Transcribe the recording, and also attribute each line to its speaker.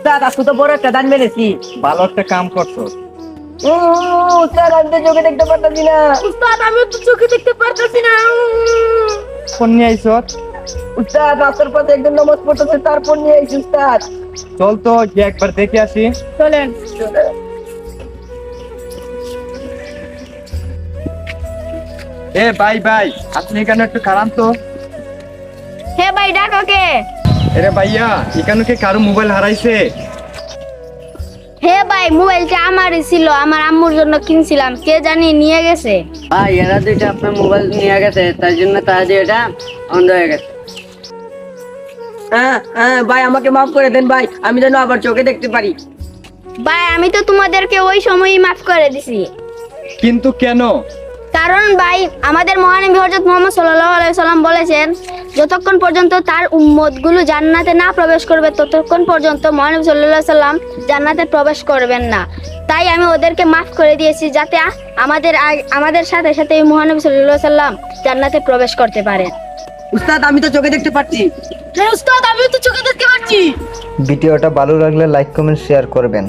Speaker 1: উস্তাদ আপনি তো বড় একটা দান মেরেছি।
Speaker 2: ভালো একটা কাম করছো।
Speaker 1: উস্তাদ আমি তো চোখে দেখতে পারতাছি না। উস্তাদ আমি তো চোখে দেখতে পারতাছি না।
Speaker 2: ফোন নিয়ে আইছো?
Speaker 1: উস্তাদ রাস্তার পথে একজন নামাজ পড়তেছে, তারপর নিয়ে আইছি উস্তাদ।
Speaker 2: চল তো গিয়ে একবার দেখে আসি।
Speaker 1: চলেন।
Speaker 2: এ ভাই ভাই, আপনি এখানে একটু খারাপ তো।
Speaker 3: হে ভাই ডাকো কে?
Speaker 2: আরে ভাইয়া, এখানে কি কারো মোবাইল হারাইছে?
Speaker 3: হে ভাই মোবাইলটা আমারই ছিল, আমার আম্মুর জন্য কিনছিলাম, কে জানি নিয়ে গেছে।
Speaker 4: ভাই এরা দুইটা আপনার মোবাইল নিয়ে গেছে, তার জন্য তাড়াতাড়ি এটা বন্ধ হয়ে গেছে।
Speaker 1: হ্যাঁ ভাই আমাকে মাফ করে দেন ভাই, আমি যেন আবার চোখে দেখতে পারি।
Speaker 3: ভাই আমি তো তোমাদেরকে ওই সময়ই মাফ করে দিছি।
Speaker 2: কিন্তু কেন?
Speaker 3: কারণ ভাই আমাদের মহানবী হযরত মুহাম্মদ সাল্লাল্লাহু আলাইহি সাল্লাম বলেছেন, যতক্ষণ পর্যন্ত তার উম্মতগুলো জান্নাতে না প্রবেশ করবে ততক্ষণ পর্যন্ত মহানবী সাল্লাল্লাহু আলাইহি সাল্লাম জান্নাতে প্রবেশ করবেন না। তাই আমি ওদেরকে মাফ করে দিয়েছি, যাতে আমাদের সাথে সাথে মহানবী সাল্লাল্লাহু আলাইহি সাল্লাম জান্নাতে প্রবেশ করতে পারেন।
Speaker 1: উস্তাদ আমি তো চোখে দেখতে পাচ্ছি।
Speaker 3: হ্যাঁ উস্তাদ আমিও তো চোখে দেখতে পাচ্ছি।
Speaker 5: ভিডিওটা ভালো লাগলে লাইক কমেন্ট শেয়ার করবেন।